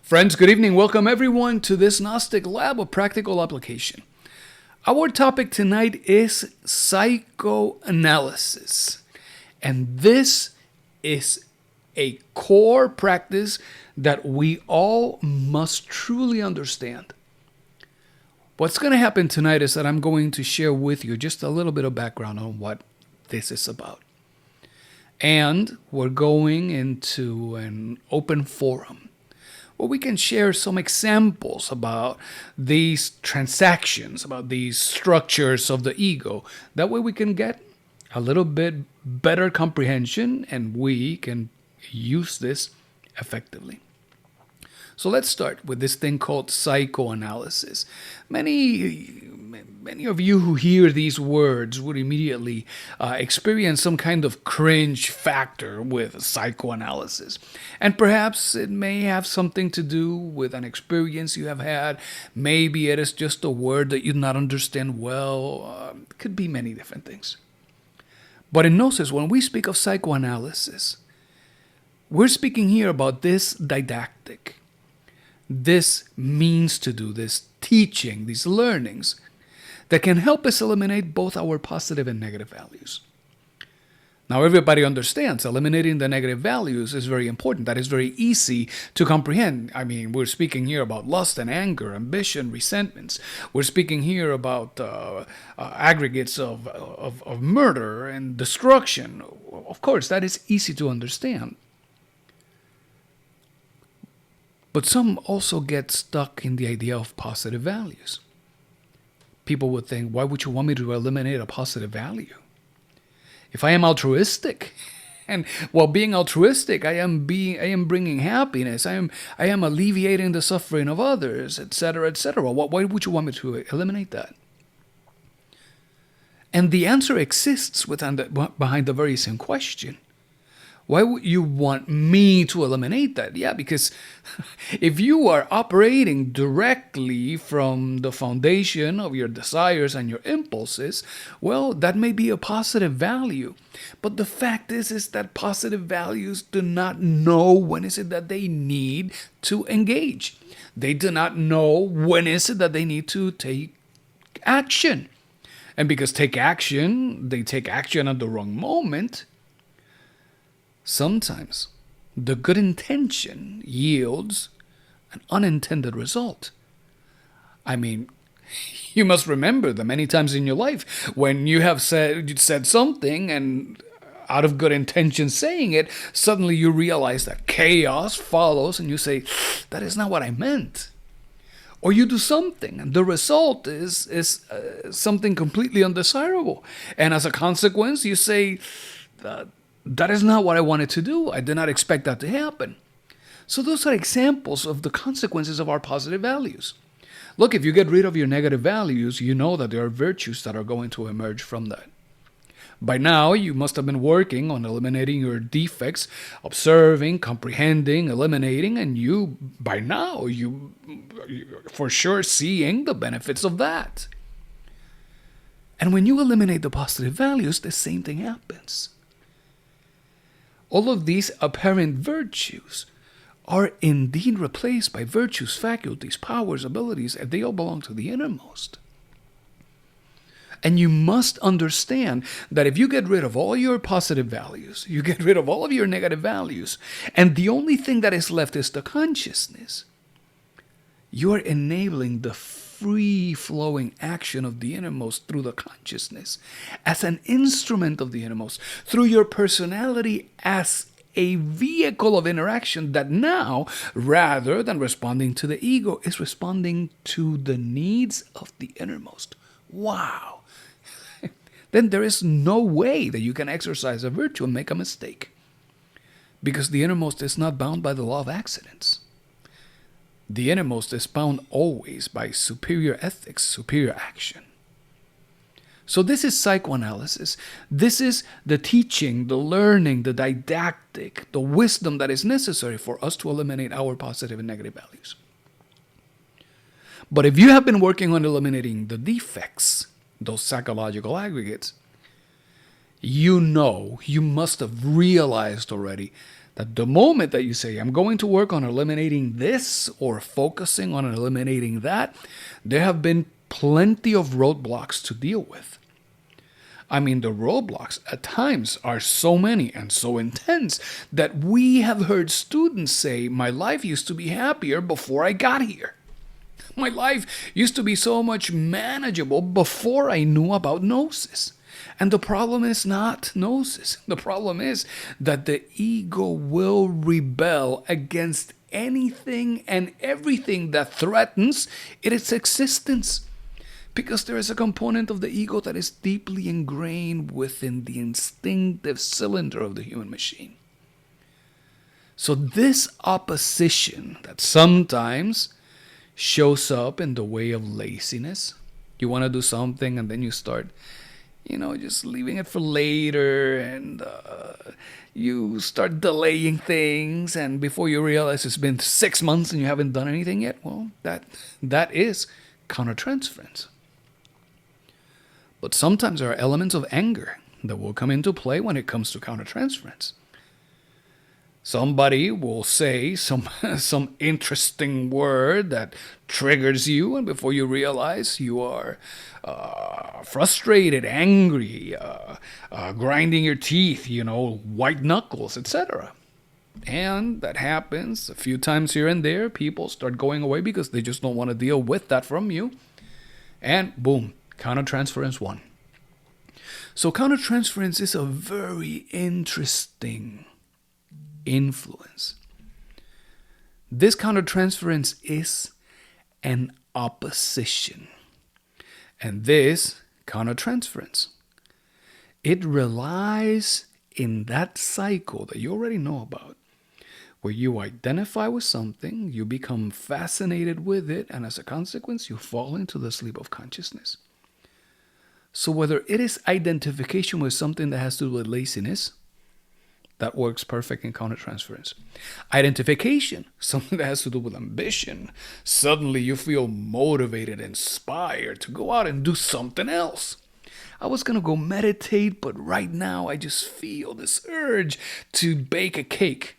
Friends, good evening. Welcome everyone to this Gnostic Lab of Practical Application. Our topic tonight is psychoanalysis. And this is a core practice that we all must truly understand. What's going to happen tonight is that I'm going to share with you just a little bit of background on what this is about. And we're going into an open forum where we can share some examples about these transactions, about these structures of the ego. That way we can get a little bit better comprehension and we can use this effectively. So let's start with this thing called psychoanalysis. Many of you who hear these words would immediately experience some kind of cringe factor with psychoanalysis. And perhaps it may have something to do with an experience you have had. Maybe it is just a word that you do not understand well. It could be many different things. But in Gnosis, when we speak of psychoanalysis, we're speaking here about this didactic, this means to do, this teaching, these learnings that can help us eliminate both our positive and negative values. Now, everybody understands eliminating the negative values is very important. That is very easy to comprehend. I mean, we're speaking here about lust and anger, ambition, resentments. We're speaking here about aggregates of murder and destruction. Of course, that is easy to understand. But some also get stuck in the idea of positive values. People would think, why would you want me to eliminate a positive value? If I am altruistic, and while being altruistic, I am bringing happiness, I am alleviating the suffering of others, etc., etc. Why would you want me to eliminate that? And the answer exists behind the very same question. Why would you want me to eliminate that? Yeah, because if you are operating directly from the foundation of your desires and your impulses, well, that may be a positive value. But the fact is that positive values do not know when is it that they need to engage. They do not know when is it that they need to take action. And because they take action at the wrong moment. Sometimes the good intention yields an unintended result. I mean, you must remember the many times in your life when you said something and out of good intention saying it, suddenly you realize that chaos follows and you say, that is not what I meant. Or you do something and the result is something completely undesirable. And as a consequence, you say, that is not what I wanted to do. I did not expect that to happen. So those are examples of the consequences of our positive values. Look, if you get rid of your negative values, you know that there are virtues that are going to emerge from that. By now, you must have been working on eliminating your defects, observing, comprehending, eliminating, and you for sure seeing the benefits of that. And when you eliminate the positive values, the same thing happens. All of these apparent virtues are indeed replaced by virtues, faculties, powers, abilities, and they all belong to the innermost. And you must understand that if you get rid of all your positive values, you get rid of all of your negative values, and the only thing that is left is the consciousness, you are enabling the free-flowing action of the innermost through the consciousness as an instrument of the innermost, through your personality as a vehicle of interaction that now, rather than responding to the ego, is responding to the needs of the innermost. Wow! Then there is no way that you can exercise a virtue and make a mistake, because the innermost is not bound by the law of accidents. The innermost is bound always by superior ethics, superior action. So this is psychoanalysis. This is the teaching, the learning, the didactic, the wisdom that is necessary for us to eliminate our positive and negative values. But if you have been working on eliminating the defects, those psychological aggregates, you must have realized already That the moment that you say, I'm going to work on eliminating this or focusing on eliminating that, there have been plenty of roadblocks to deal with. I mean, the roadblocks at times are so many and so intense that we have heard students say, my life used to be happier before I got here. My life used to be so much manageable before I knew about gnosis. And the problem is not gnosis. The problem is that the ego will rebel against anything and everything that threatens its existence. Because there is a component of the ego that is deeply ingrained within the instinctive cylinder of the human machine. So this opposition that sometimes shows up in the way of laziness. You want to do something and then you start, just leaving it for later, and you start delaying things, and before you realize it's been 6 months and you haven't done anything yet. Well, that is counter-transference. But sometimes there are elements of anger that will come into play when it comes to counter-transference. Somebody will say some interesting word that triggers you, and before you realize, you are frustrated, angry, grinding your teeth, white knuckles, etc. And that happens a few times here and there. People start going away because they just don't want to deal with that from you. And boom, counter-transference 1. So counter-transference is a very interesting influence. This counter-transference is an opposition. And this counter-transference, it relies in that cycle that you already know about, where you identify with something, you become fascinated with it, and as a consequence, you fall into the sleep of consciousness. So whether it is identification with something that has to do with laziness, that works perfect in counter-transference. Identification, something that has to do with ambition. Suddenly you feel motivated, inspired to go out and do something else. I was going to go meditate, but right now I just feel this urge to bake a cake.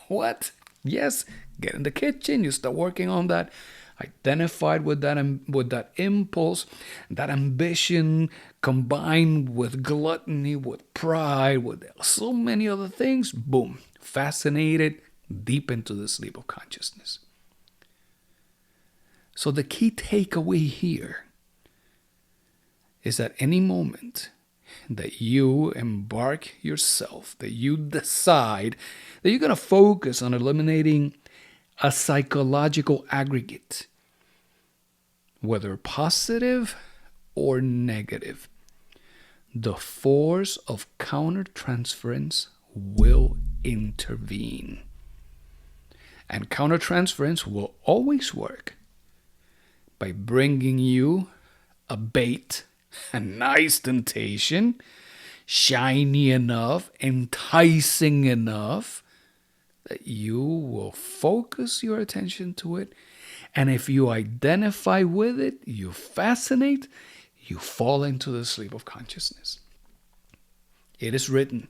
What? Yes, get in the kitchen, you start working on that. Identified with that impulse, that ambition, combined with gluttony, with pride, with so many other things, boom, fascinated deep into the sleep of consciousness. So the key takeaway here is that any moment that you embark yourself, that you decide that you're going to focus on eliminating a psychological aggregate, whether positive or negative, the force of counter-transference will intervene. And counter-transference will always work by bringing you a bait, a nice temptation, shiny enough, enticing enough, that you will focus your attention to it. And if you identify with it, you fascinate, you fall into the sleep of consciousness. It is written,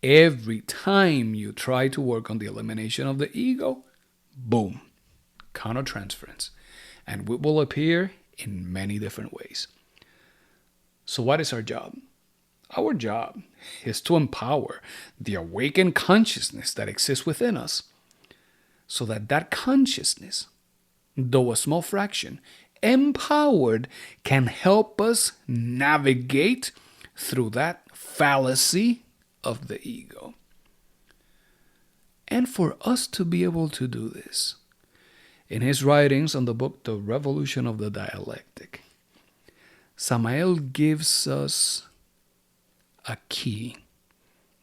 every time you try to work on the elimination of the ego, boom, counter-transference. And it will appear in many different ways. So what is our job? Our job is to empower the awakened consciousness that exists within us, so that that consciousness, though a small fraction, empowered, can help us navigate through that fallacy of the ego. And for us to be able to do this, in his writings on the book, The Revolution of the Dialectic, Samael gives us a key.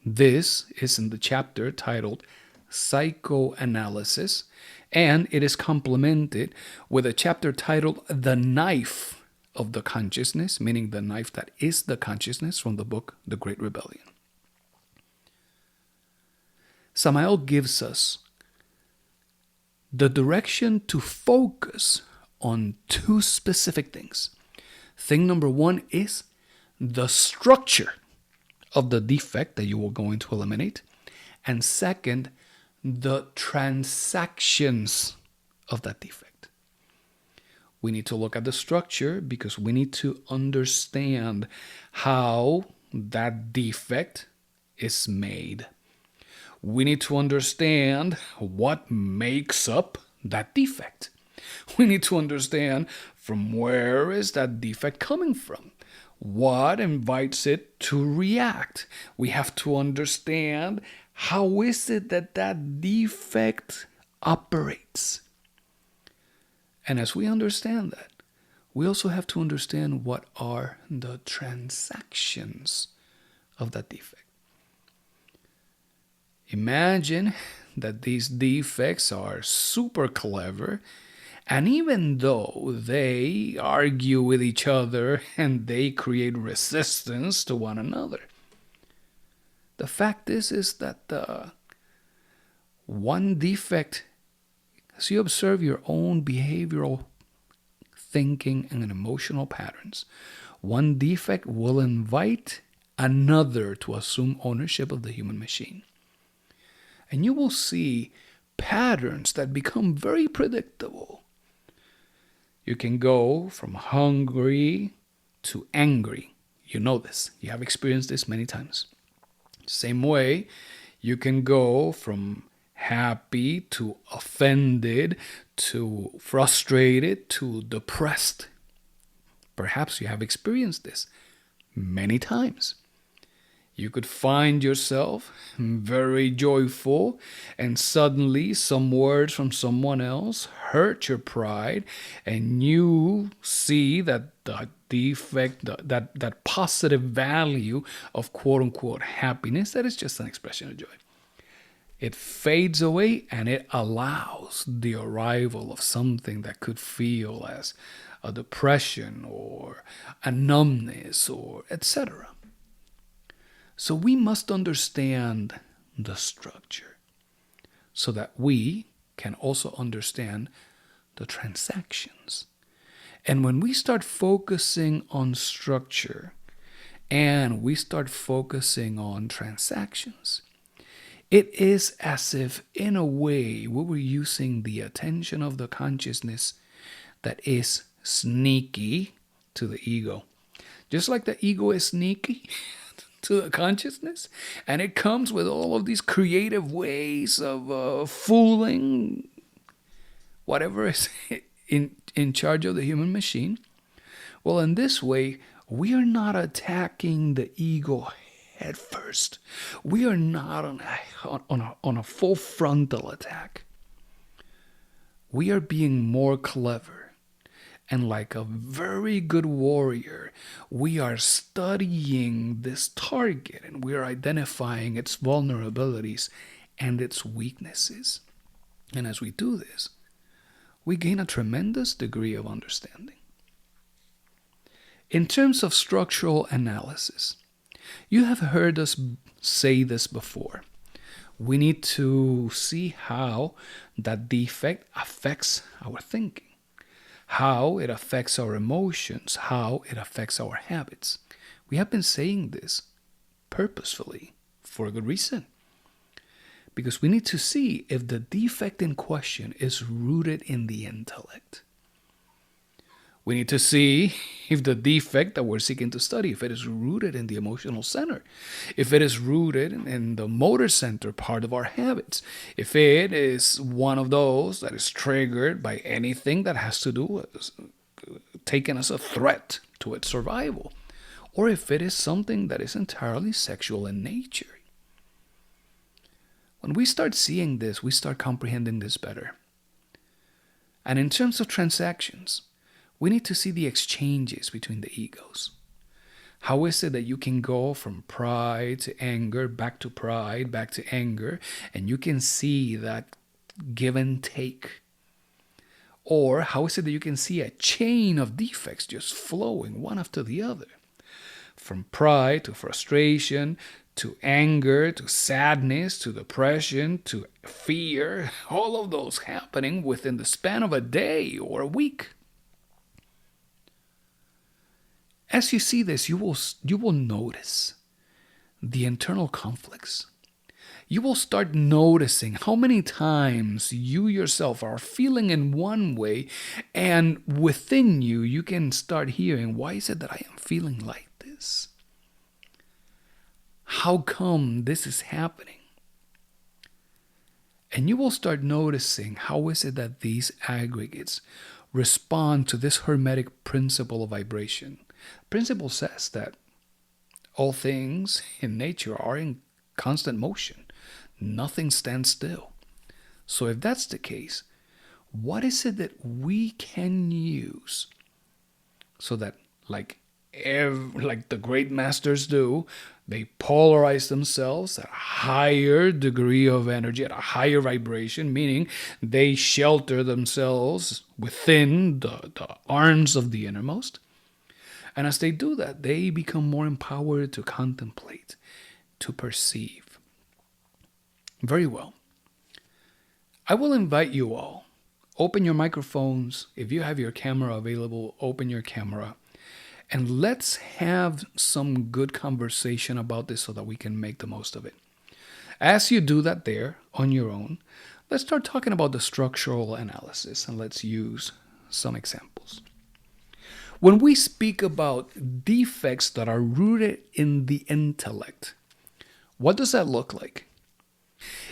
This is in the chapter titled Psychoanalysis, and it is complemented with a chapter titled The Knife of the Consciousness, meaning the knife that is the consciousness, from the book The Great Rebellion. Samael gives us the direction to focus on 2 specific things. Thing number 1 is the structure of the defect that you are going to eliminate. And second, the transactions of that defect. We need to look at the structure because we need to understand how that defect is made. We need to understand what makes up that defect. We need to understand from where is that defect coming from? What invites it to react? We have to understand how is it that that defect operates. And as we understand that, we also have to understand what are the transactions of that defect. Imagine that these defects are super clever, and even though they argue with each other and they create resistance to one another, the fact is that the one defect, as you observe your own behavioral thinking and emotional patterns, one defect will invite another to assume ownership of the human machine. And you will see patterns that become very predictable. You can go from hungry to angry. You know this. You have experienced this many times. Same way, you can go from happy to offended to frustrated to depressed. Perhaps you have experienced this many times. You could find yourself very joyful, and suddenly some words from someone else hurt your pride, and you see that the defect, that positive value of quote unquote happiness, that is just an expression of joy. It fades away and it allows the arrival of something that could feel as a depression or a numbness or etc. So we must understand the structure so that we can also understand the transactions. And when we start focusing on structure and we start focusing on transactions, it is as if, in a way, we were using the attention of the consciousness that is sneaky to the ego. Just like the ego is sneaky to the consciousness, and it comes with all of these creative ways of fooling whatever is in charge of the human machine. Well, in this way, we are not attacking the ego head first. We are not on a full frontal attack. We are being more clever. And like a very good warrior, we are studying this target and we are identifying its vulnerabilities and its weaknesses. And as we do this, we gain a tremendous degree of understanding. In terms of structural analysis, you have heard us say this before. We need to see how that defect affects our thinking, how it affects our emotions, how it affects our habits. We have been saying this purposefully for a good reason. Because we need to see if the defect in question is rooted in the intellect. We need to see if the defect that we're seeking to study, if it is rooted in the emotional center, if it is rooted in the motor center part of our habits, if it is one of those that is triggered by anything that has to do with taken as a threat to its survival, or if it is something that is entirely sexual in nature. When we start seeing this, we start comprehending this better. And in terms of transactions, we need to see the exchanges between the egos. How is it that you can go from pride to anger, back to pride, back to anger, and you can see that give and take? Or how is it that you can see a chain of defects just flowing one after the other? From pride to frustration, to anger, to sadness, to depression, to fear, all of those happening within the span of a day or a week. As you see this, you will notice the internal conflicts. you will start noticing how many times you yourself are feeling in one way, and within you, you can start hearing, why is it that I am feeling like this? How come this is happening? And you will start noticing how is it that these aggregates respond to this hermetic principle of vibration. The principle says that all things in nature are in constant motion. Nothing stands still. So if that's the case, what is it that we can use so that, like the great masters do, they polarize themselves at a higher degree of energy, at a higher vibration, meaning they shelter themselves within the arms of the innermost. And as they do that, they become more empowered to contemplate, to perceive. Very well. I will invite you all. Open your microphones. If you have your camera available, open your camera. And let's have some good conversation about this so that we can make the most of it. As you do that there on your own, let's start talking about the structural analysis, and let's use some examples. When we speak about defects that are rooted in the intellect, what does that look like?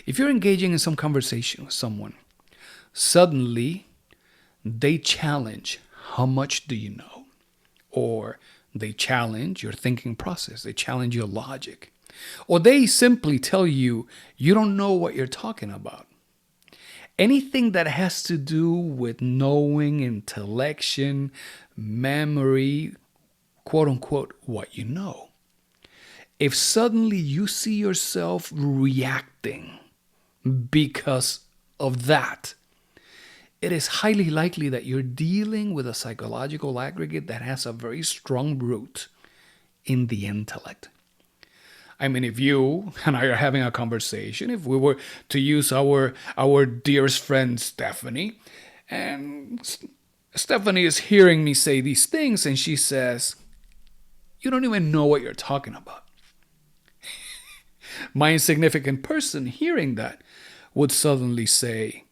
If you're engaging in some conversation with someone, suddenly they challenge, how much do you know? Or they challenge your thinking process. They challenge your logic. Or they simply tell you, you don't know what you're talking about. Anything that has to do with knowing, intellection, memory, quote unquote, what you know. If suddenly you see yourself reacting because of that, it is highly likely that you're dealing with a psychological aggregate that has a very strong root in the intellect. I mean, if you and I are having a conversation, if we were to use our dearest friend Stephanie, and Stephanie is hearing me say these things, and she says, you don't even know what you're talking about. My insignificant person hearing that would suddenly say,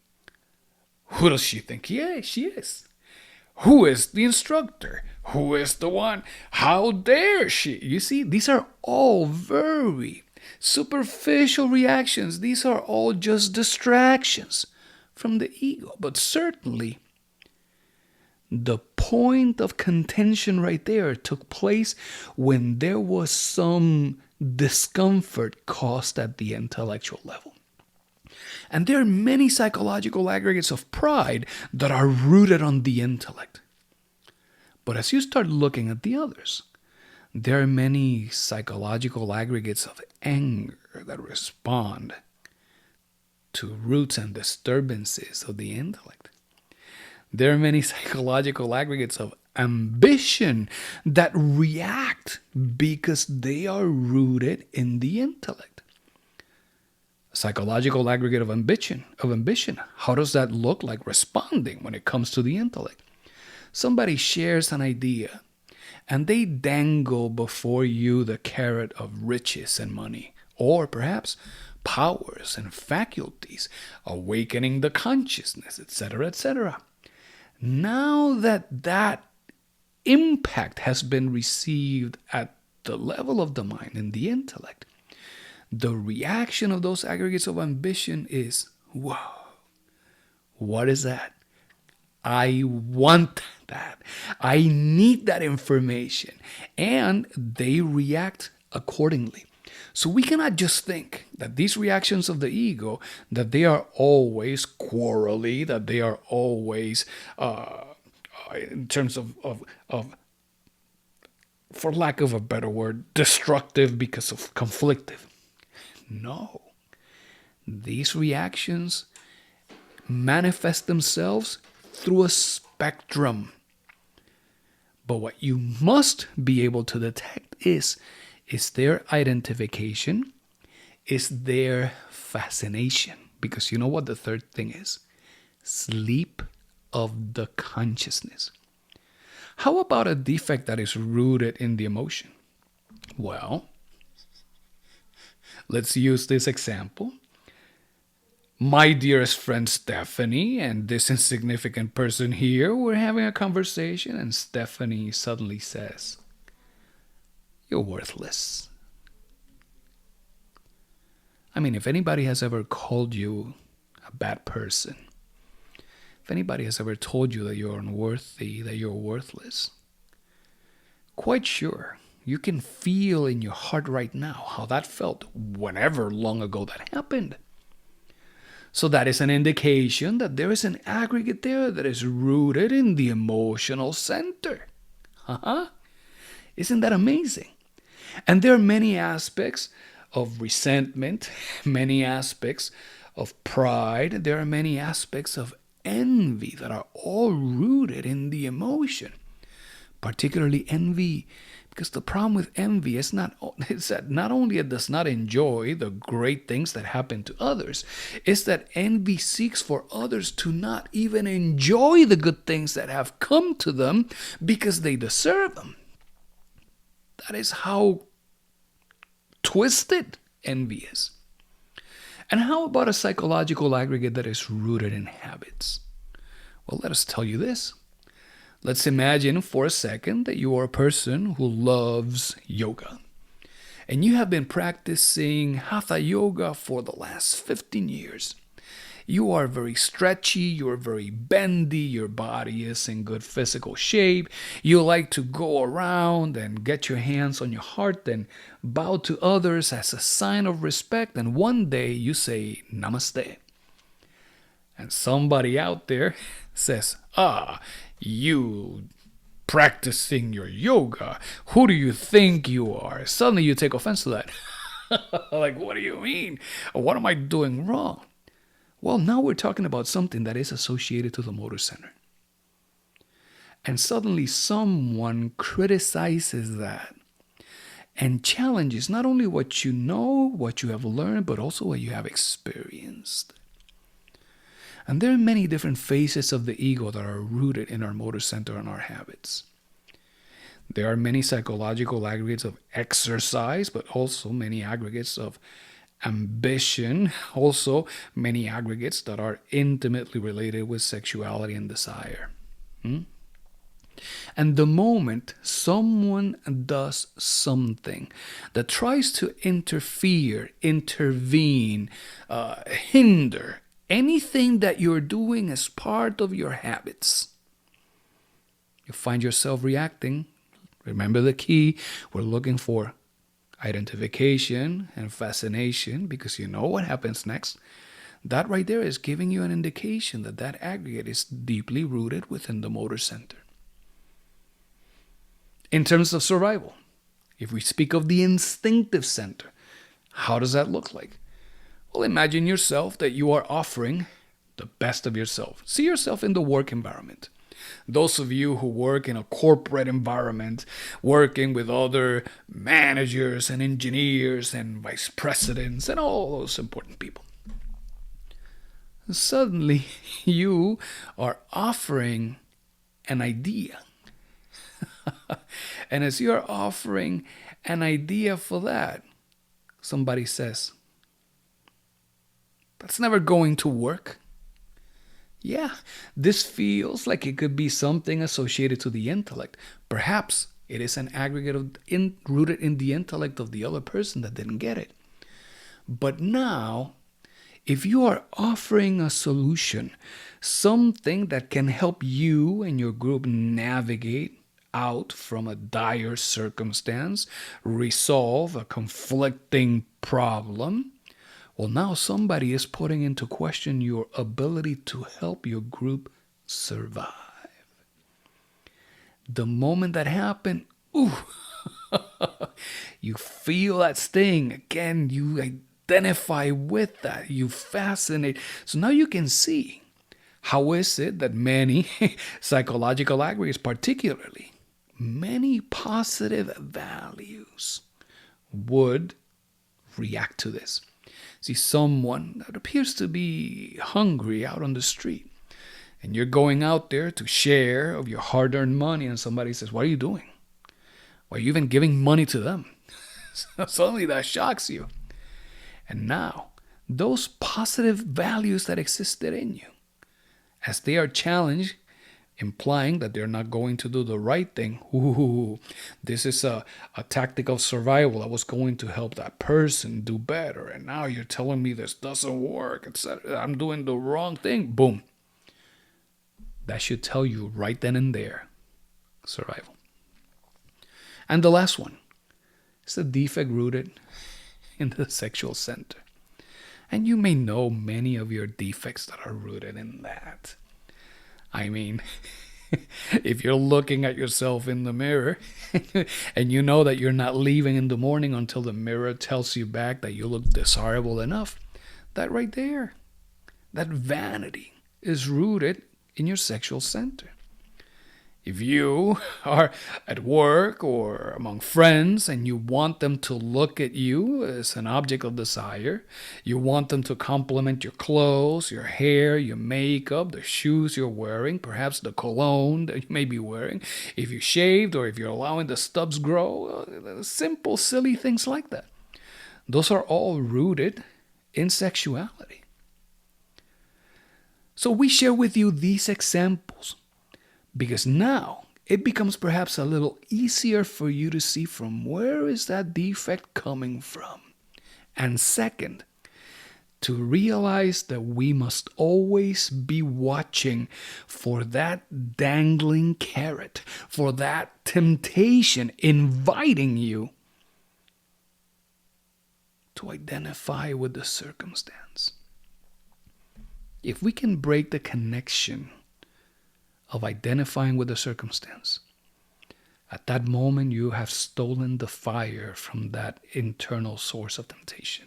who does she think she is? Who is the instructor? Who is the one? How dare she? You see, these are all very superficial reactions. These are all just distractions from the ego. But certainly, the point of contention right there took place when there was some discomfort caused at the intellectual level. And there are many psychological aggregates of pride that are rooted on the intellect. But as you start looking at the others, there are many psychological aggregates of anger that respond to roots and disturbances of the intellect. There are many psychological aggregates of ambition that react because they are rooted in the intellect. Psychological aggregate of ambition. How does that look like responding when it comes to the intellect? Somebody shares an idea and they dangle before you the carrot of riches and money, or perhaps powers and faculties, awakening the consciousness, etc., etc. Now that impact has been received at the level of the mind and the intellect, the reaction of those aggregates of ambition is, whoa, what is that? I want that. I need that information. And they react accordingly. So we cannot just think that these reactions of the ego, that they are always quarrelly, that they are always, in terms of, for lack of a better word, destructive because of conflictive. No. These reactions manifest themselves through a spectrum. But what you must be able to detect is their identification, is their fascination. Because you know what the third thing is? Sleep of the consciousness. How about a defect that is rooted in the emotion? Well, let's use this example. My dearest friend Stephanie and this insignificant person here were having a conversation, and Stephanie suddenly says, "You're worthless." I mean, if anybody has ever called you a bad person, if anybody has ever told you that you're unworthy, that you're worthless, quite sure you can feel in your heart right now how that felt whenever long ago that happened. So that is an indication that there is an aggregate there that is rooted in the emotional center. Isn't that amazing? And there are many aspects of resentment, many aspects of pride, there are many aspects of envy that are all rooted in the emotion, particularly envy. Because the problem with envy is that not only it does not enjoy the great things that happen to others, it's that envy seeks for others to not even enjoy the good things that have come to them because they deserve them. That is how twisted envy is. And how about a psychological aggregate that is rooted in habits? Well, let us tell you this. Let's imagine for a second that you are a person who loves yoga. And you have been practicing hatha yoga for the last 15 years. You are very stretchy, you're very bendy, your body is in good physical shape. You like to go around and get your hands on your heart and bow to others as a sign of respect. And one day you say, "Namaste." And somebody out there says, "You practicing your yoga, who do you think you are?" Suddenly you take offense to that. Like, what do you mean? What am I doing wrong? Well, now we're talking about something that is associated to the motor center. And suddenly someone criticizes that and challenges not only what you know, what you have learned, but also what you have experienced. And there are many different phases of the ego that are rooted in our motor center and our habits. There are many psychological aggregates of exercise, but also many aggregates of ambition, also many aggregates that are intimately related with sexuality and desire. And the moment someone does something that tries to interfere, intervene, hinder anything that you're doing as part of your habits, you find yourself reacting. Remember the key, we're looking for identification and fascination, because you know what happens next. That right there is giving you an indication that that aggregate is deeply rooted within the motor center. In terms of survival, if we speak of the instinctive center, how does that look like? Well, imagine yourself that you are offering the best of yourself. See yourself in the work environment. Those of you who work in a corporate environment, working with other managers and engineers and vice presidents and all those important people. Suddenly, you are offering an idea. And as you are offering an idea for that, somebody says, "That's never going to work." Yeah, this feels like it could be something associated to the intellect. Perhaps it is an aggregate rooted in the intellect of the other person that didn't get it. But now, if you are offering a solution, something that can help you and your group navigate out from a dire circumstance, resolve a conflicting problem, well, now somebody is putting into question your ability to help your group survive. The moment that happened, you feel that sting. Again, you identify with that. You fascinate. So now you can see how is it that many psychological aggregates, particularly many positive values, would react to this. See someone that appears to be hungry out on the street, and you're going out there to share of your hard-earned money, and somebody says, "What are you doing? Why are you even giving money to them?" Suddenly that shocks you. And now those positive values that existed in you. As they are challenged, implying that they're not going to do the right thing. Ooh, this is a tactic of survival. I was going to help that person do better, and now you're telling me this doesn't work, etc. I'm doing the wrong thing. Boom. That should tell you right then and there, survival. And the last one is the defect rooted in the sexual center. And you may know many of your defects that are rooted in that. I mean, if you're looking at yourself in the mirror and you know that you're not leaving in the morning until the mirror tells you back that you look desirable enough, that right there, that vanity is rooted in your sexual center. If you are at work or among friends and you want them to look at you as an object of desire, you want them to compliment your clothes, your hair, your makeup, the shoes you're wearing, perhaps the cologne that you may be wearing, if you shaved or if you're allowing the stubs grow, simple, silly things like that. Those are all rooted in sexuality. So we share with you these examples because now it becomes perhaps a little easier for you to see from where is that defect coming from. And second, to realize that we must always be watching for that dangling carrot, for that temptation inviting you to identify with the circumstance. If we can break the connection of identifying with the circumstance, at that moment you have stolen the fire from that internal source of temptation.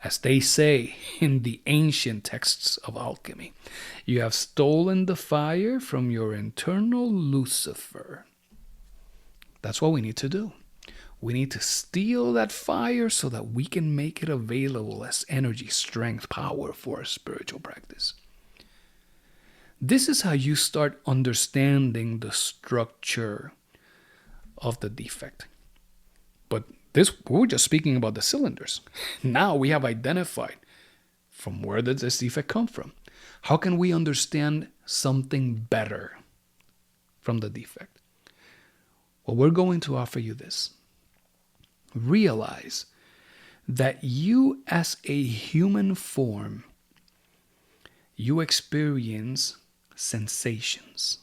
As they say in the ancient texts of alchemy, you have stolen the fire from your internal Lucifer. That's what we need to do. We need to steal that fire so that we can make it available as energy, strength, power for our spiritual practice. This is how you start understanding the structure of the defect. But we're just speaking about the cylinders. Now we have identified from where did this defect come from. How can we understand something better from the defect? Well, we're going to offer you this. Realize that you as a human form, you experience sensations.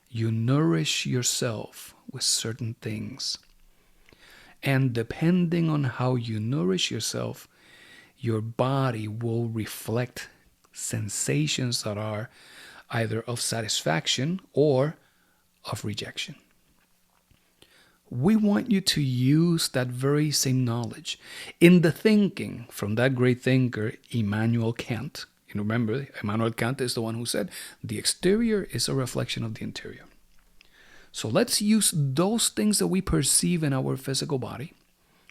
You nourish yourself with certain things. And depending on how you nourish yourself, your body will reflect sensations that are either of satisfaction or of rejection. We want you to use that very same knowledge in the thinking from that great thinker, Immanuel Kant. You remember, Immanuel Kant is the one who said, the exterior is a reflection of the interior. So let's use those things that we perceive in our physical body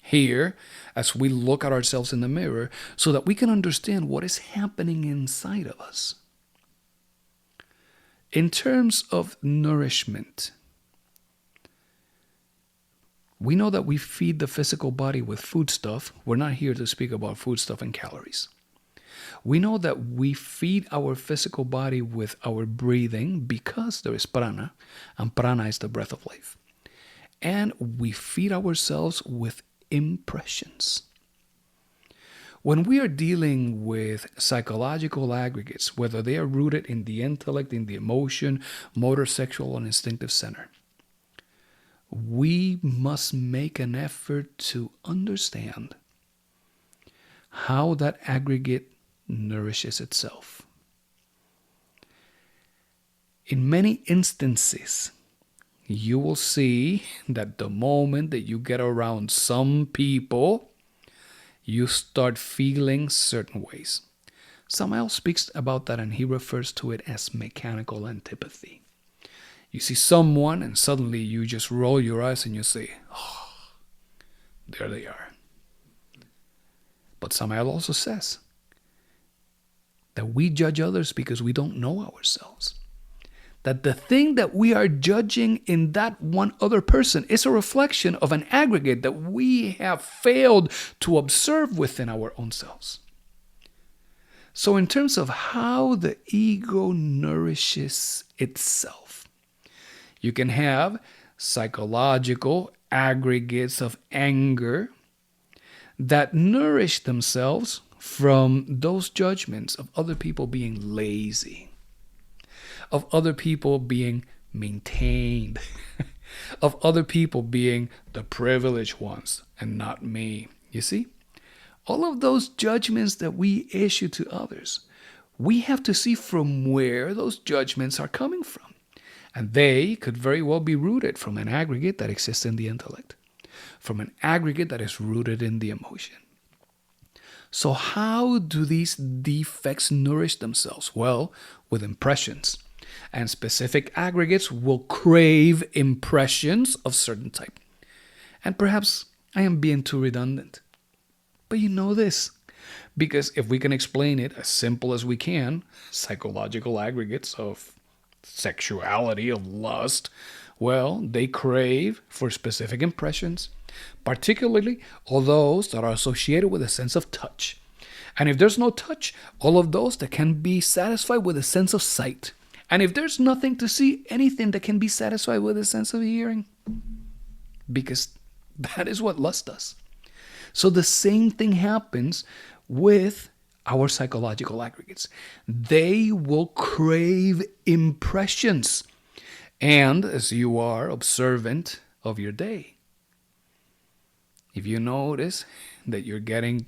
here as we look at ourselves in the mirror so that we can understand what is happening inside of us. In terms of nourishment, we know that we feed the physical body with foodstuff. We're not here to speak about foodstuff and calories. We know that we feed our physical body with our breathing because there is prana, and prana is the breath of life. And we feed ourselves with impressions. When we are dealing with psychological aggregates, whether they are rooted in the intellect, in the emotion, motor, sexual, and instinctive center, we must make an effort to understand how that aggregate nourishes itself. In many instances, you will see that the moment that you get around some people, you start feeling certain ways. Samael speaks about that and he refers to it as mechanical antipathy. You see someone and suddenly you just roll your eyes and you say, oh, there they are. But Samael also says that we judge others because we don't know ourselves. that the thing that we are judging in that one other person is a reflection of an aggregate that we have failed to observe within our own selves. So, in terms of how the ego nourishes itself, you can have psychological aggregates of anger that nourish themselves from those judgments of other people being lazy, of other people being maintained, of other people being the privileged ones and not me. You see? All of those judgments that we issue to others, we have to see from where those judgments are coming from. And they could very well be rooted from an aggregate that exists in the intellect, from an aggregate that is rooted in the emotion. So how do these defects nourish themselves? Well, with impressions. And specific aggregates will crave impressions of certain type. And perhaps I am being too redundant. But you know this, because if we can explain it as simple as we can, psychological aggregates of sexuality, of lust, well, they crave for specific impressions, particularly all those that are associated with a sense of touch. And if there's no touch, all of those that can be satisfied with a sense of sight. And if there's nothing to see, anything that can be satisfied with a sense of hearing. Because that is what lust does. So the same thing happens with our psychological aggregates. They will crave impressions. And as you are observant of your day, if you notice that you're getting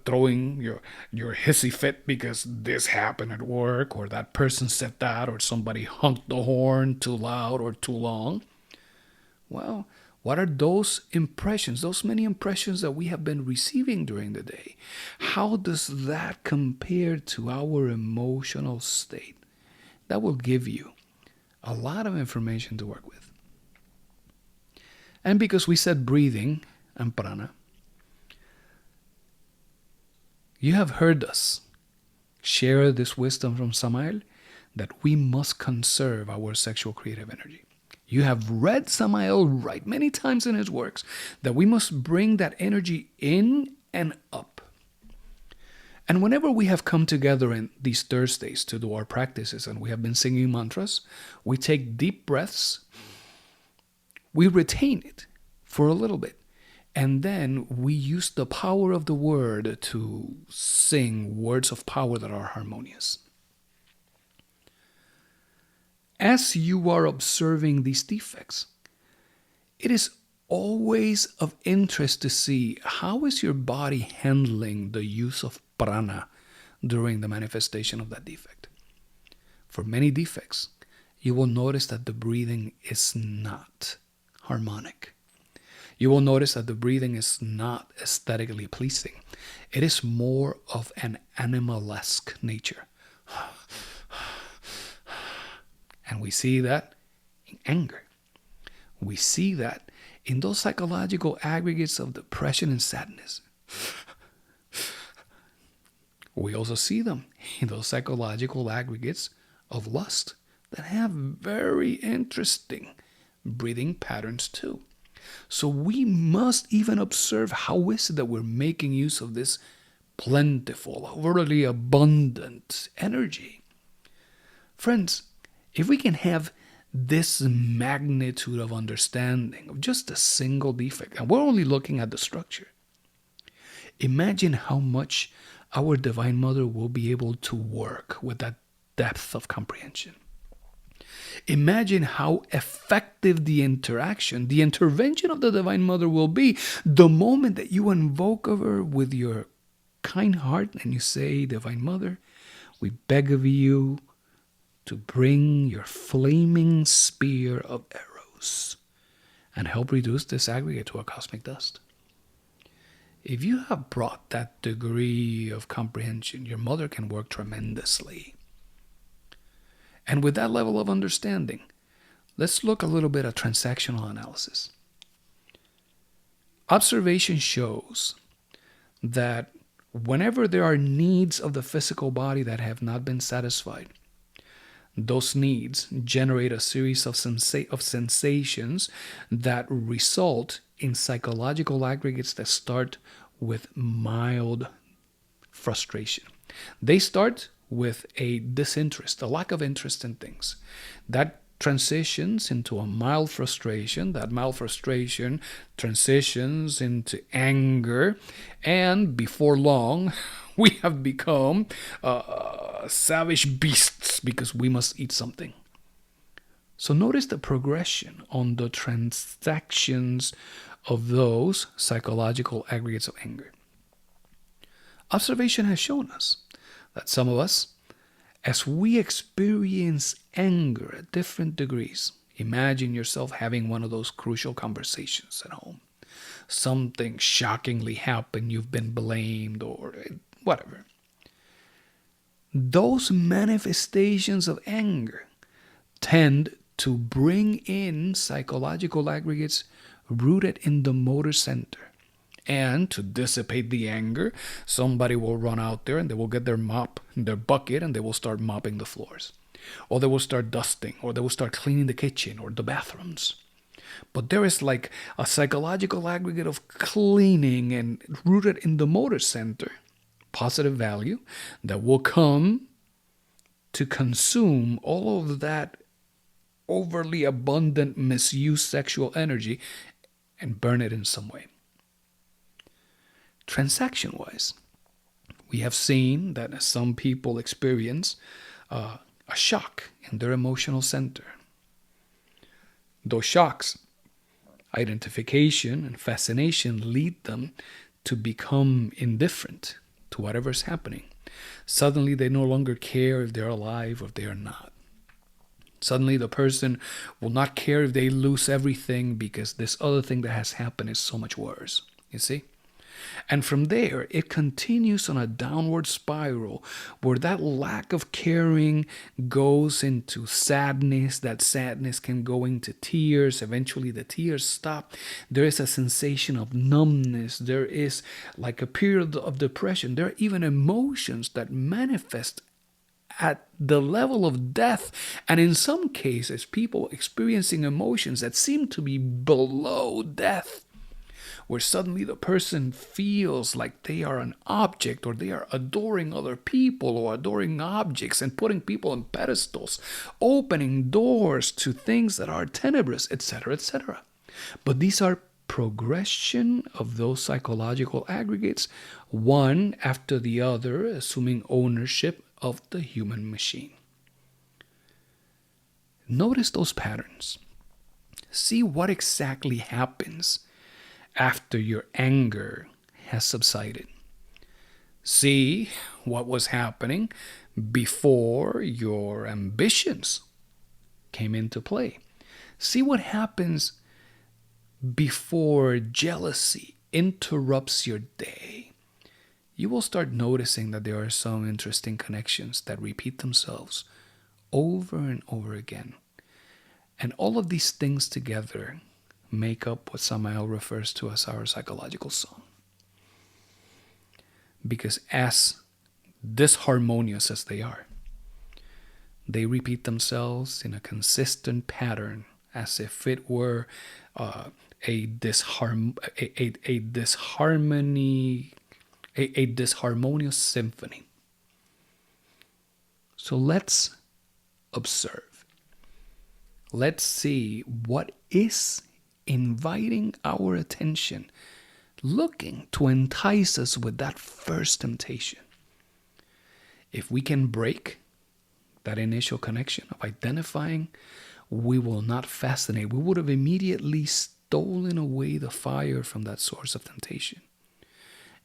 throwing your hissy fit because this happened at work, or that person said that, or somebody honked the horn too loud or too long, well, what are those impressions, those many impressions that we have been receiving during the day? How does that compare to our emotional state? That will give you a lot of information to work with. And because we said breathing and prana, you have heard us share this wisdom from Samael that we must conserve our sexual creative energy. You have read Samael write many times in his works that we must bring that energy in and up. And whenever we have come together in these Thursdays to do our practices and we have been singing mantras, we take deep breaths, we retain it for a little bit, and then we use the power of the word to sing words of power that are harmonious. As you are observing these defects, it is always of interest to see how is your body handling the use of prana during the manifestation of that defect. For many defects, you will notice that the breathing is not harmonic. You will notice that the breathing is not aesthetically pleasing. It is more of an animalesque nature. And we see that in anger. We see that in those psychological aggregates of depression and sadness. We also see them in those psychological aggregates of lust that have very interesting breathing patterns too. So we must even observe how is it that we're making use of this plentiful, overly abundant energy. Friends, if we can have this magnitude of understanding of just a single defect, and we're only looking at the structure, imagine how much our Divine Mother will be able to work with that depth of comprehension. Imagine how effective the interaction, the intervention of the Divine Mother will be the moment that you invoke of her with your kind heart and you say, Divine Mother, we beg of you to bring your flaming spear of arrows and help reduce this aggregate to a cosmic dust. If you have brought that degree of comprehension, your mother can work tremendously. And with that level of understanding, let's look a little bit at transactional analysis. Observation shows that whenever there are needs of the physical body that have not been satisfied, Those needs generate a series of sensations that result in psychological aggregates that start with mild frustration. They start with a disinterest, a lack of interest in things. That transitions into a mild frustration. That mild frustration transitions into anger. And before long, we have become savage beasts because we must eat something. So notice the progression on the transactions of those psychological aggregates of anger. Observation has shown us that some of us, as we experience anger at different degrees, imagine yourself having one of those crucial conversations at home. Something shockingly happened, you've been blamed, or whatever. Those manifestations of anger tend to bring in psychological aggregates rooted in the motor center. And to dissipate the anger, somebody will run out there and they will get their mop, their bucket, and they will start mopping the floors. Or they will start dusting, or they will start cleaning the kitchen or the bathrooms. But there is like a psychological aggregate of cleaning and rooted in the motor center, positive value, that will come to consume all of that overly abundant misused sexual energy and burn it in some way. Transaction-wise, we have seen that some people experience a shock in their emotional center. Those shocks, identification and fascination, lead them to become indifferent to whatever's happening. Suddenly, they no longer care if they're alive or if they are not. Suddenly, the person will not care if they lose everything because this other thing that has happened is so much worse. You see? And from there, it continues on a downward spiral where that lack of caring goes into sadness. That sadness can go into tears. Eventually, the tears stop. There is a sensation of numbness. There is like a period of depression. There are even emotions that manifest at the level of death. And in some cases, people experiencing emotions that seem to be below death, where suddenly the person feels like they are an object, or they are adoring other people or adoring objects and putting people on pedestals, opening doors to things that are tenebrous, etc., etc. But these are progression of those psychological aggregates, one after the other, assuming ownership of the human machine. Notice those patterns. See what exactly happens after your anger has subsided. See what was happening before your ambitions came into play. See what happens before jealousy interrupts your day. You will start noticing that there are some interesting connections that repeat themselves over and over again. And all of these things together make up what Samael refers to as our psychological song. Because as disharmonious as they are, they repeat themselves in a consistent pattern, as if it were a disharmonious symphony. So let's observe. Let's see what is inviting our attention, looking to entice us with that first temptation. If we can break that initial connection of identifying, we will not fascinate. We would have immediately stolen away the fire from that source of temptation.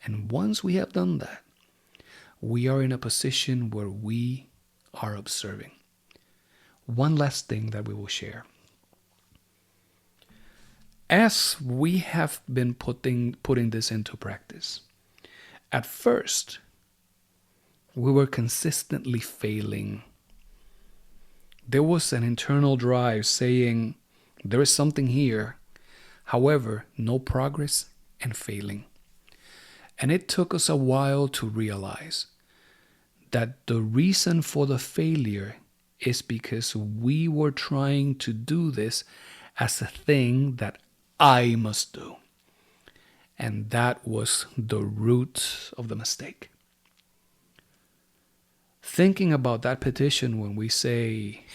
And once we have done that, we are in a position where we are observing. One last thing that we will share. As we have been putting this into practice, at first, we were consistently failing. There was an internal drive saying, there is something here. However, no progress and failing. And it took us a while to realize that the reason for the failure is because we were trying to do this as a thing that I must do. And that was the root of the mistake. Thinking about that petition when we say,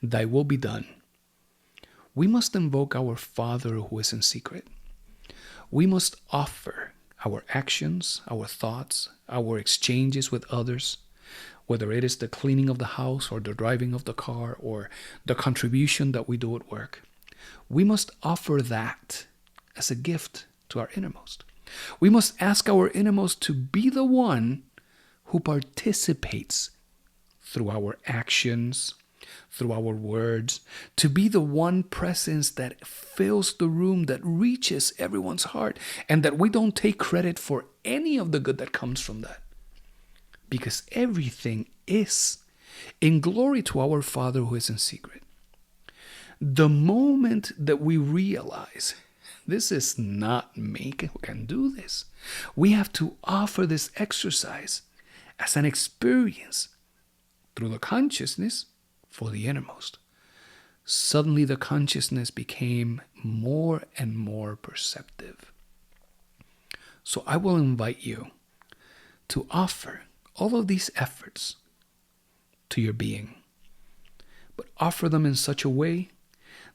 "Thy will be done," we must invoke our Father who is in secret. We must offer our actions, our thoughts, our exchanges with others, whether it is the cleaning of the house or the driving of the car or the contribution that we do at work. We must offer that as a gift to our innermost. We must ask our innermost to be the one who participates through our actions, through our words, to be the one presence that fills the room, that reaches everyone's heart, and that we don't take credit for any of the good that comes from that. Because everything is in glory to our Father who is in secret. The moment that we realize this is not me who can do this, we have to offer this exercise as an experience through the consciousness for the innermost. Suddenly the consciousness became more and more perceptive. So I will invite you to offer all of these efforts to your being, but offer them in such a way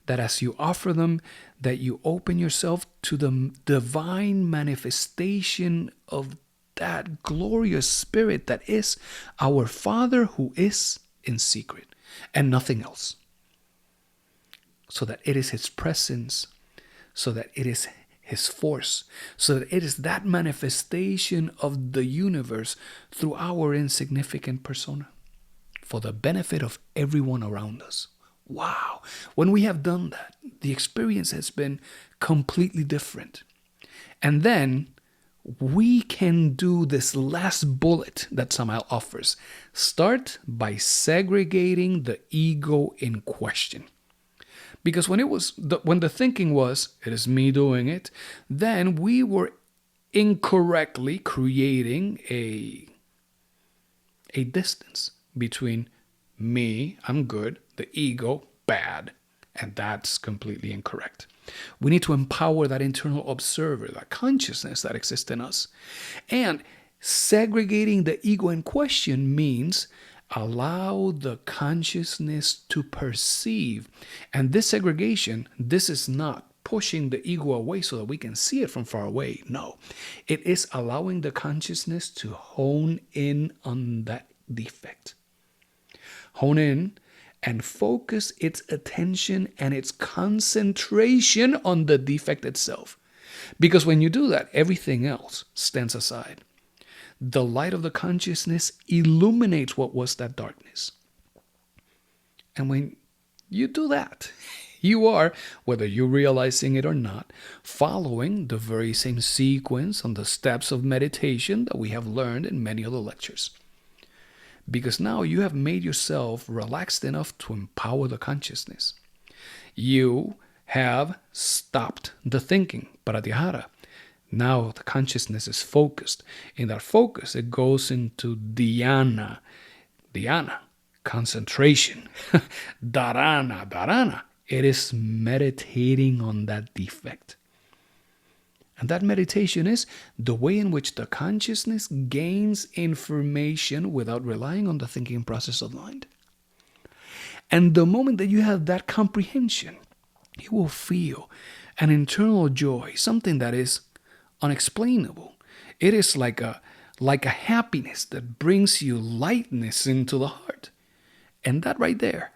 that as you offer them, that you open yourself to the divine manifestation of that glorious spirit that is our Father who is in secret and nothing else. So that it is His presence, so that it is His force, so that it is that manifestation of the universe through our insignificant persona for the benefit of everyone around us. Wow. When we have done that, the experience has been completely different. And then we can do this last bullet that Samael offers. Start by segregating the ego in question. Because when the thinking was, it is me doing it, then we were incorrectly creating a distance between me, I'm good, the ego, bad. And that's completely incorrect. We need to empower that internal observer, that consciousness that exists in us. And segregating the ego in question means allow the consciousness to perceive. And this segregation, this is not pushing the ego away so that we can see it from far away. No, it is allowing the consciousness to hone in on that defect. Hone in and focus its attention and its concentration on the defect itself. Because when you do that, everything else stands aside. The light of the consciousness illuminates what was that darkness. And when you do that, you are, whether you're realizing it or not, following the very same sequence on the steps of meditation that we have learned in many other lectures. Because now you have made yourself relaxed enough to empower the consciousness. You have stopped the thinking, pratyahara. Now the consciousness is focused. In that focus, it goes into dhyana. Dhyana, concentration. Dharana. It is meditating on that defect. And that meditation is the way in which the consciousness gains information without relying on the thinking process of the mind. And the moment that you have that comprehension, you will feel an internal joy, something that is unexplainable. It is like a happiness that brings you lightness into the heart. And that right there,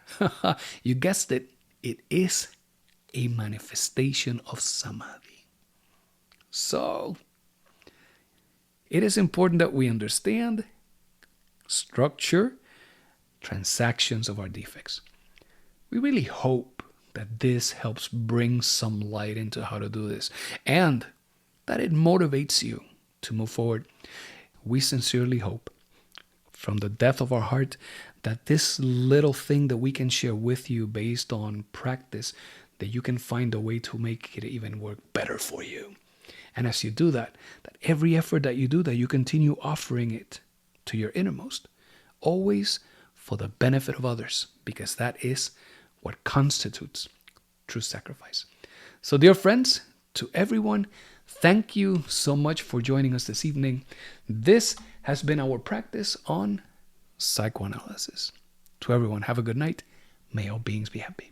you guessed it, it is a manifestation of samadhi. So, it is important that we understand structure, transactions of our defects. We really hope that this helps bring some light into how to do this and that it motivates you to move forward. We sincerely hope from the depth of our heart that this little thing that we can share with you based on practice, that you can find a way to make it even work better for you. And as you do that every effort that you do, that you continue offering it to your innermost, always for the benefit of others, because that is what constitutes true sacrifice. So, dear friends, to everyone, thank you so much for joining us this evening. This has been our practice on psychoanalysis. To everyone, have a good night. May all beings be happy.